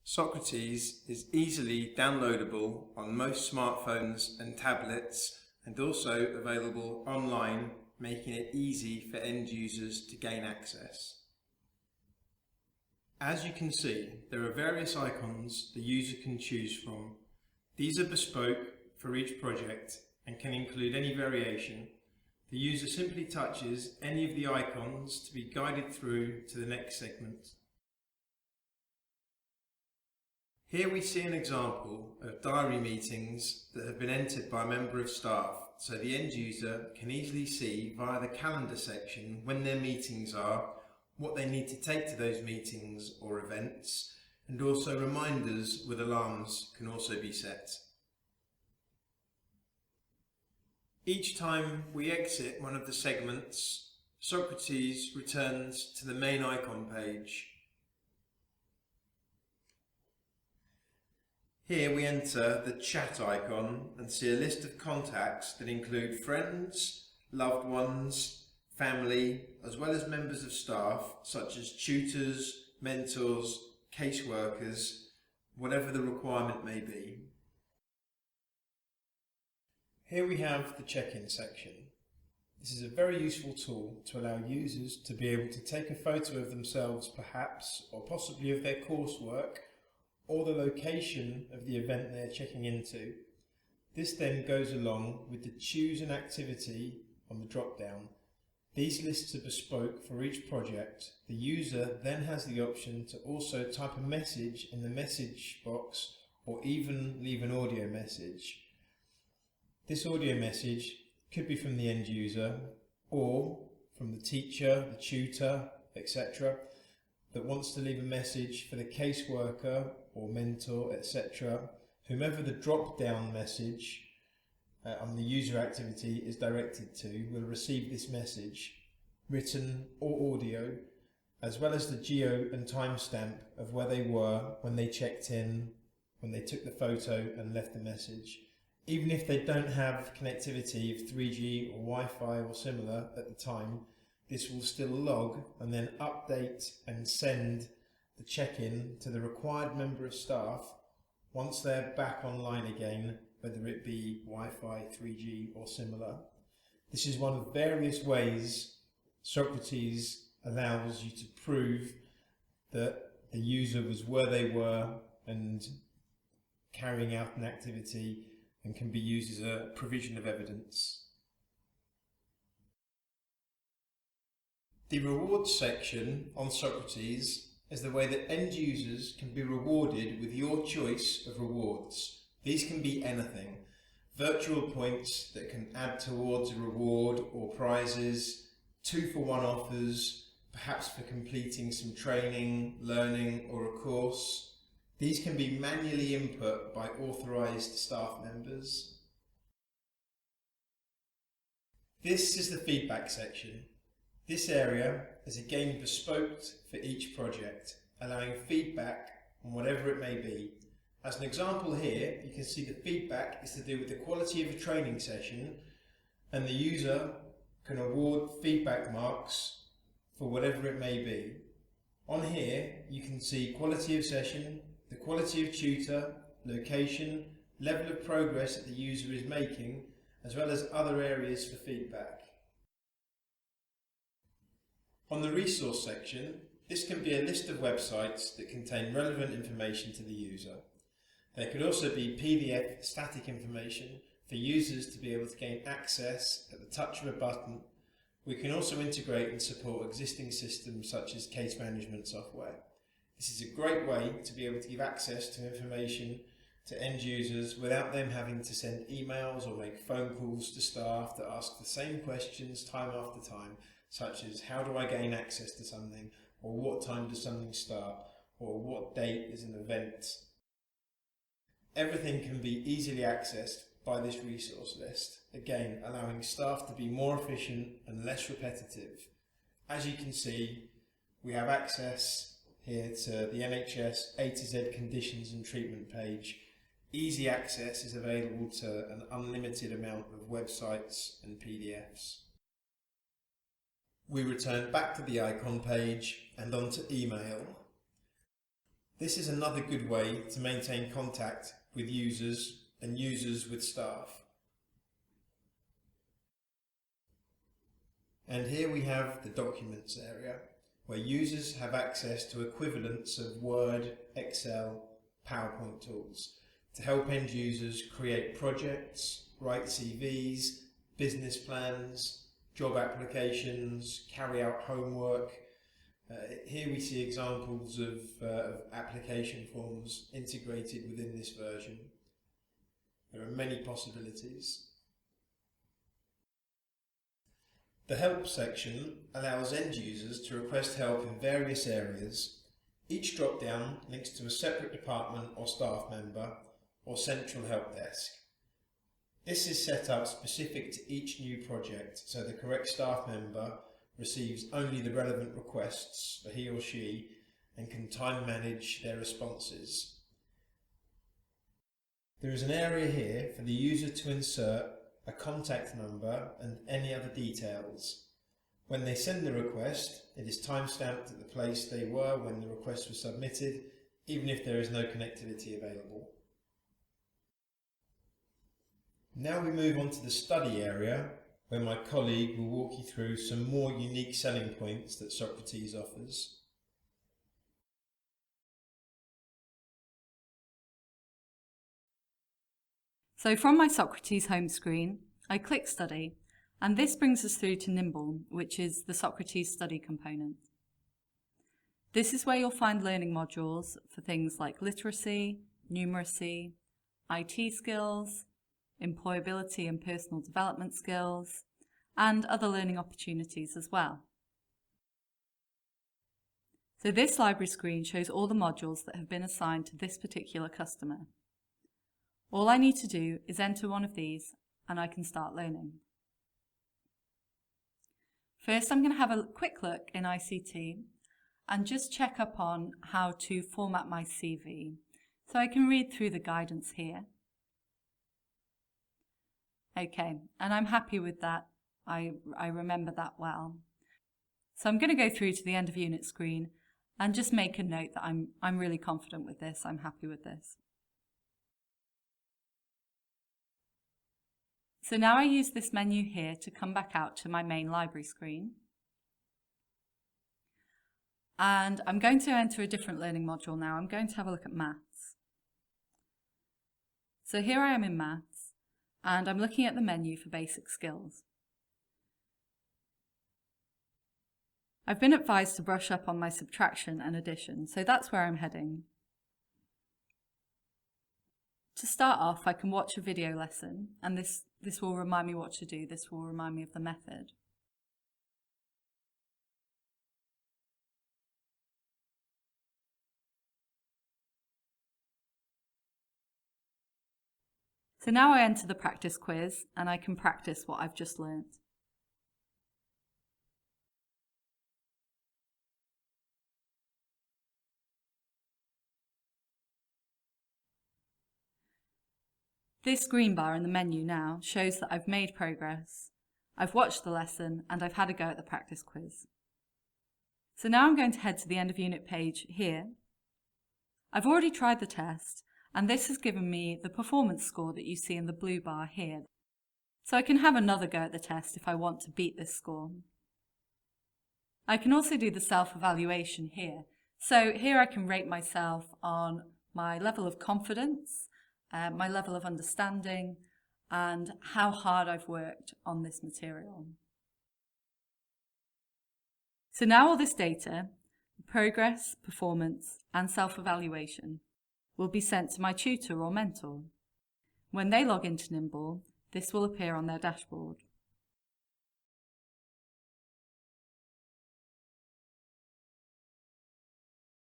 Socrates is easily downloadable on most smartphones and tablets, and also available online, making it easy for end users to gain access. As you can see, there are various icons the user can choose from. These are bespoke for each project and can include any variation. The user simply touches any of the icons to be guided through to the next segment. Here we see an example of diary meetings that have been entered by a member of staff, so the end user can easily see via the calendar section when their meetings are, what they need to take to those meetings or events, and also reminders with alarms can also be set. Each time we exit one of the segments, Socrates returns to the main icon page. Here we enter the chat icon and see a list of contacts that include friends, loved ones, family, as well as members of staff such as tutors, mentors, caseworkers, whatever the requirement may be. Here we have the check-in section. This is a very useful tool to allow users to be able to take a photo of themselves perhaps, or possibly of their coursework, or the location of the event they're checking into. This then goes along with the choose an activity on the drop-down. These lists are bespoke for each project. The user then has the option to also type a message in the message box or even leave an audio message. This audio message could be from the end user or from the teacher, the tutor, etc. that wants to leave a message for the caseworker or mentor, etc. Whomever the drop-down message on the user activity is directed to will receive this message, written or audio, as well as the geo and timestamp of where they were when they checked in, when they took the photo and left the message. Even if they don't have connectivity of 3G or Wi-Fi or similar at the time, this will still log and then update and send the check-in to the required member of staff once they're back online again, whether it be Wi-Fi, 3G or similar. This is one of various ways Socrates allows you to prove that the user was where they were and carrying out an activity, and can be used as a provision of evidence. The rewards section on Socrates is the way that end users can be rewarded with your choice of rewards. These can be anything. Virtual points that can add towards a reward or prizes, 2-for-1 offers, perhaps for completing some training, learning or a course. These can be manually input by authorised staff members. This is the feedback section. This area is again bespoke for each project, allowing feedback on whatever it may be. As an example here, you can see the feedback is to do with the quality of a training session, and the user can award feedback marks for whatever it may be. On here, you can see quality of session, the quality of tutor, location, level of progress that the user is making, as well as other areas for feedback. On the resource section, this can be a list of websites that contain relevant information to the user. There could also be PDF static information for users to be able to gain access at the touch of a button. We can also integrate and support existing systems such as case management software. This is a great way to be able to give access to information to end users without them having to send emails or make phone calls to staff that ask the same questions time after time, such as how do I gain access to something, or what time does something start, or what date is an event. Everything can be easily accessed by this resource list, again allowing staff to be more efficient and less repetitive. As you can see, we have access here to the NHS A to Z conditions and treatment page. Easy access is available to an unlimited amount of websites and PDFs. We return back to the icon page and onto email. This is another good way to maintain contact with users and users with staff. And here we have the Documents area, where users have access to equivalents of Word, Excel, PowerPoint tools to help end users create projects, write CVs, business plans, job applications, carry out homework. Here we see examples of application forms integrated within this version. There are many possibilities. The Help section allows end users to request help in various areas. Each drop-down links to a separate department or staff member or central help desk. This is set up specific to each new project, so the correct staff member receives only the relevant requests for he or she and can time manage their responses. There is an area here for the user to insert a contact number and any other details. When they send the request, it is time-stamped at the place they were when the request was submitted, even if there is no connectivity available. Now we move on to the study area, where my colleague will walk you through some more unique selling points that Socrates offers. So from my Socrates home screen, I click Study, and this brings us through to Nimble, which is the Socrates study component. This is where you'll find learning modules for things like literacy, numeracy, IT skills, employability and personal development skills, and other learning opportunities as well. So this library screen shows all the modules that have been assigned to this particular customer. All I need to do is enter one of these and I can start learning. First, I'm going to have a quick look in ICT and just check up on how to format my CV. So I can read through the guidance here. Okay, and I'm happy with that. I remember that well. So I'm going to go through to the end of unit screen and just make a note that I'm really confident with this. I'm happy with this. So now I use this menu here to come back out to my main library screen. And I'm going to enter a different learning module now. I'm going to have a look at maths. So here I am in maths, and I'm looking at the menu for basic skills. I've been advised to brush up on my subtraction and addition, so that's where I'm heading. To start off, I can watch a video lesson, and this will remind me what to do. This will remind me of the method. So now I enter the practice quiz, and I can practice what I've just learnt. This green bar in the menu now shows that I've made progress, I've watched the lesson, and I've had a go at the practice quiz. So now I'm going to head to the end of unit page here. I've already tried the test, and this has given me the performance score that you see in the blue bar here. So I can have another go at the test if I want to beat this score. I can also do the self-evaluation here. So here I can rate myself on my level of confidence, my level of understanding, and how hard I've worked on this material. So now all this data, progress, performance, and self-evaluation, will be sent to my tutor or mentor. When they log into Nimble, this will appear on their dashboard.